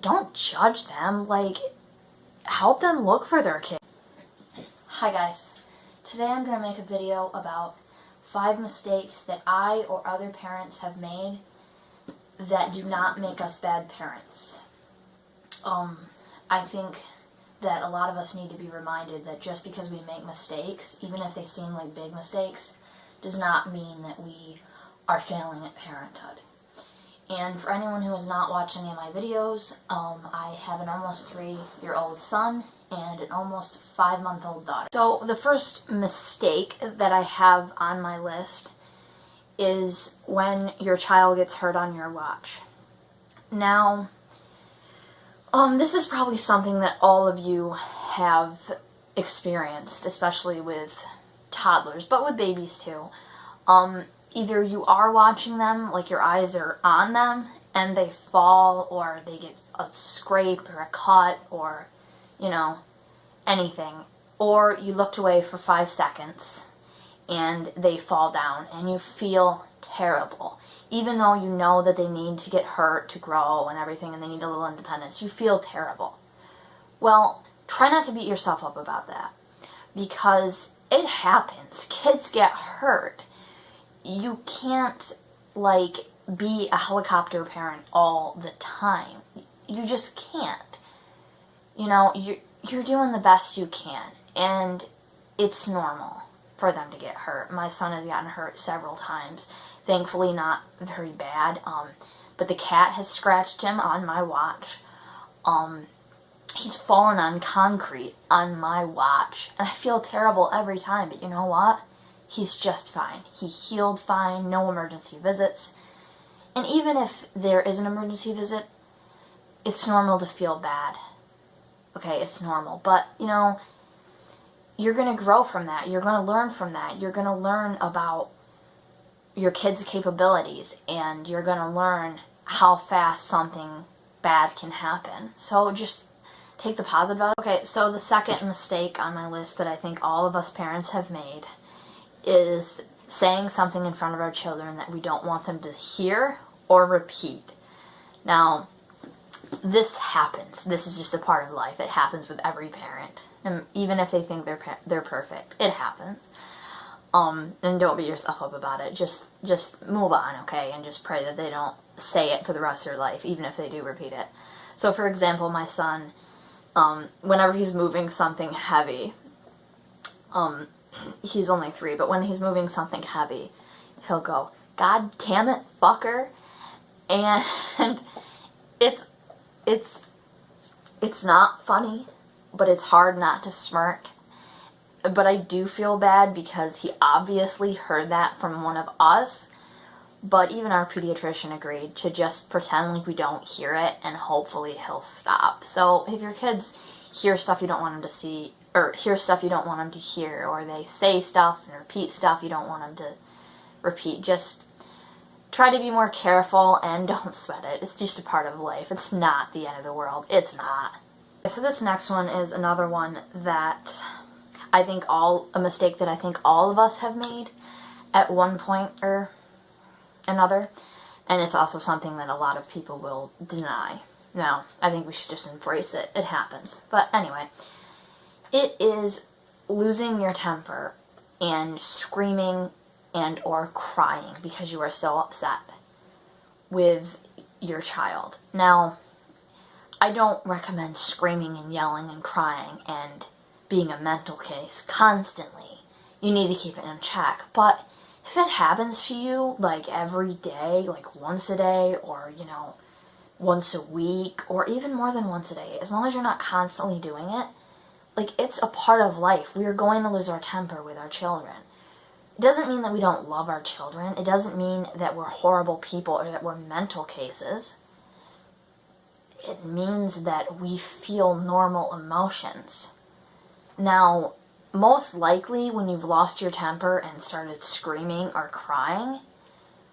don't judge them. Like, help them look for their kid. Hi guys. Today I'm going to make a video about 5 mistakes that I or other parents have made that do not make us bad parents. I think that a lot of us need to be reminded that just because we make mistakes, even if they seem like big mistakes, does not mean that we are failing at parenthood. And for anyone who has not watched any of my videos, I have an almost 3-year-old son and an almost 5-month-old daughter. So the first mistake that I have on my list is when your child gets hurt on your watch. Now, this is probably something that all of you have experienced, especially with toddlers, but with babies too. Either you are watching them, like your eyes are on them, and they fall, or they get a scrape or a cut, or, you know, anything. Or you looked away for 5 seconds, and they fall down, and you feel terrible. Even though you know that they need to get hurt to grow and everything, and they need a little independence, you feel terrible. Well, try not to beat yourself up about that, because it happens. Kids get hurt. You can't, like, be a helicopter parent all the time. You just can't. You know, you're doing the best you can, and it's normal for them to get hurt. My son has gotten hurt several times. Thankfully not very bad, but the cat has scratched him on my watch. He's fallen on concrete on my watch, and I feel terrible every time, but you know what? He's just fine. He healed fine, no emergency visits. And even if there is an emergency visit, it's normal to feel bad. Okay, it's normal. But, you know, you're going to grow from that. You're going to learn from that. You're going to learn about your kid's capabilities, and you're going to learn how fast something bad can happen. So just take the positive out. Okay, so the second mistake on my list that I think all of us parents have made is saying something in front of our children that we don't want them to hear or repeat. Now, this happens. This is just a part of life. It happens with every parent. And even if they think they're perfect, it happens. And don't beat yourself up about it. Just move on, okay? And just pray that they don't say it for the rest of their life, even if they do repeat it. So, for example, my son, whenever he's moving something heavy, he's only 3, but when he's moving something heavy, he'll go, "God damn it, fucker." And it's not funny, but it's hard not to smirk. But I do feel bad because he obviously heard that from one of us. But even our pediatrician agreed to just pretend like we don't hear it, and hopefully he'll stop. So if your kids hear stuff you don't want them to see, or hear stuff you don't want them to hear, or they say stuff and repeat stuff you don't want them to repeat, just try to be more careful and don't sweat it. It's just a part of life. It's not the end of the world. It's not. So this next one is another one that I think a mistake that I think all of us have made at one point or another, and it's also something that a lot of people will deny. Now, I think we should just embrace it. It happens. But anyway, it is losing your temper and screaming and or crying because you are so upset with your child. Now, I don't recommend screaming and yelling and crying and being a mental case constantly. You need to keep it in check. But if it happens to you, like, every day, like once a day, or, you know, once a week, or even more than once a day, as long as you're not constantly doing it, like, it's a part of life. We are going to lose our temper with our children. It doesn't mean that we don't love our children. It doesn't mean that we're horrible people or that we're mental cases. It means that we feel normal emotions. Now, most likely when you've lost your temper and started screaming or crying,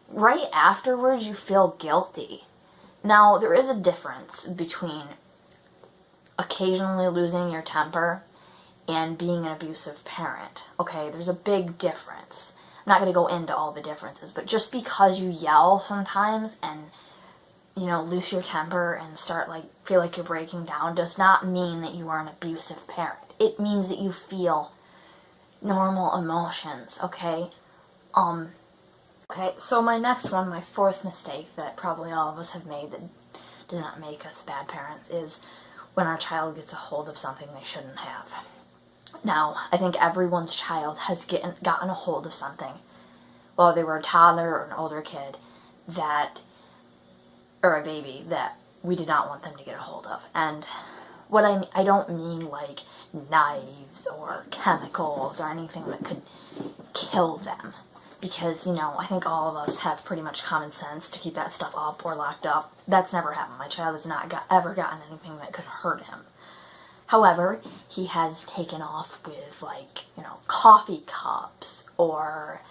right afterwards you feel guilty. Now, there is a difference between occasionally losing your temper and being an abusive parent. Okay, there's a big difference. I'm not going to go into all the differences, but just because you yell sometimes and lose your temper and start feel like you're breaking down does not mean that you are an abusive parent. It means that you feel normal emotions, okay? Okay, so my next one, my fourth mistake that probably all of us have made that does not make us bad parents is when our child gets a hold of something they shouldn't have. Now, I think everyone's child has gotten a hold of something, whether they were a toddler or an older kid, or a baby, that we did not want them to get a hold of. And what I don't mean like knives or chemicals or anything that could kill them. Because, I think all of us have pretty much common sense to keep that stuff up or locked up. That's never happened. My child has not ever gotten anything that could hurt him. However, he has taken off with, coffee cups or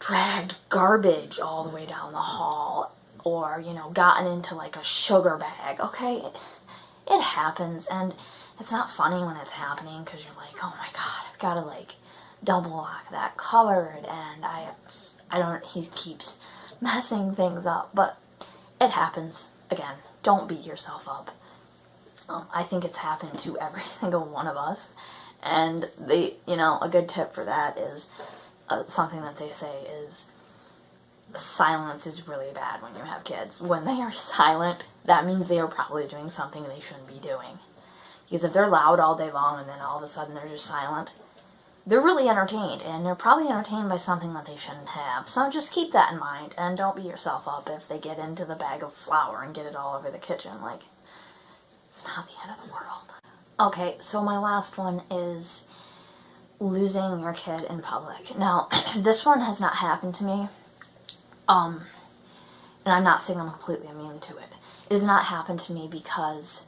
dragged garbage all the way down the hall or, gotten into, a sugar bag. Okay, it happens, and it's not funny when it's happening because you're like, oh my god, I've got to, double lock that cupboard, and he keeps messing things up, but it happens. Again, don't beat yourself up. I think it's happened to every single one of us, and a good tip for that is something that they say is silence is really bad when you have kids. When they are silent, that means they are probably doing something they shouldn't be doing. Because if they're loud all day long and then all of a sudden they're just silent, they're really entertained, and they're probably entertained by something that they shouldn't have. So just keep that in mind, and don't beat yourself up if they get into the bag of flour and get it all over the kitchen. It's not the end of the world. Okay, so my last one is losing your kid in public. Now, this one has not happened to me, and I'm not saying I'm completely immune to it. It has not happened to me because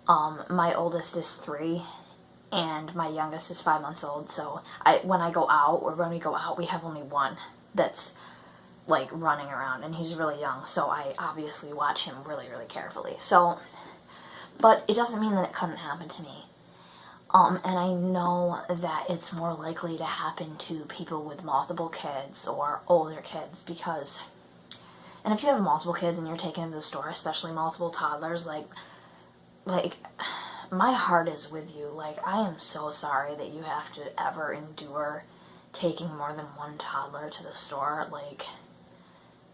my oldest is 3, and my youngest is 5 months old, so when we go out, we have only one that's, running around, and he's really young, so I obviously watch him really, really carefully. So, but it doesn't mean that it couldn't happen to me. And I know that it's more likely to happen to people with multiple kids or older kids because, and if you have multiple kids and you're taking them to the store, especially multiple toddlers, my heart is with you. I am so sorry that you have to ever endure taking more than one toddler to the store.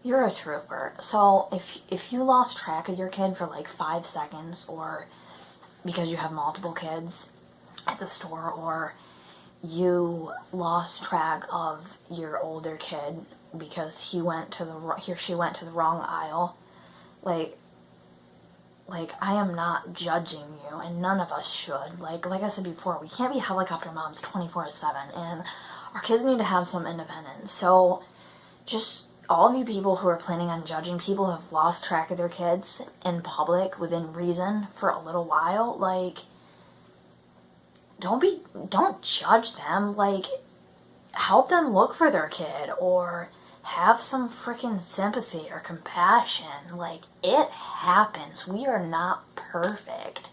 You're a trooper. So if you lost track of your kid for 5 seconds, or because you have multiple kids at the store, or you lost track of your older kid because he or she went to the wrong aisle, I am not judging you, and none of us should. Like I said before, we can't be helicopter moms 24/7, and our kids need to have some independence. So, just all of you people who are planning on judging people who have lost track of their kids in public within reason for a little while, don't judge them. Help them look for their kid, or have some freaking sympathy or compassion. It happens. We are not perfect.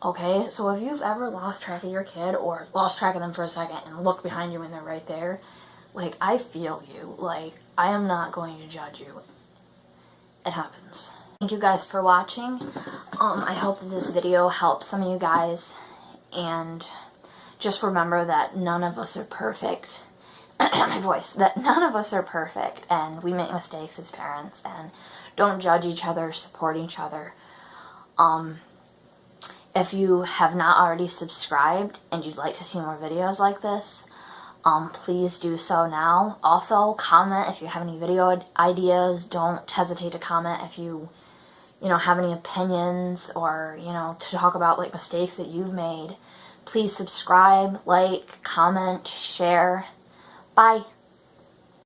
Okay? So if you've ever lost track of your kid, or lost track of them for a second and look behind you and they're right there, I feel you. I am not going to judge you. It happens. Thank you guys for watching. I hope that this video helps some of you guys, and just remember that none of us are perfect. My voice. That none of us are perfect, and we make mistakes as parents, and don't judge each other, support each other. If you have not already subscribed and you'd like to see more videos like this, please do so now. Also, comment if you have any video ideas. Don't hesitate to comment if you have any opinions, or, to talk about, mistakes that you've made. Please subscribe, comment, share. Bye.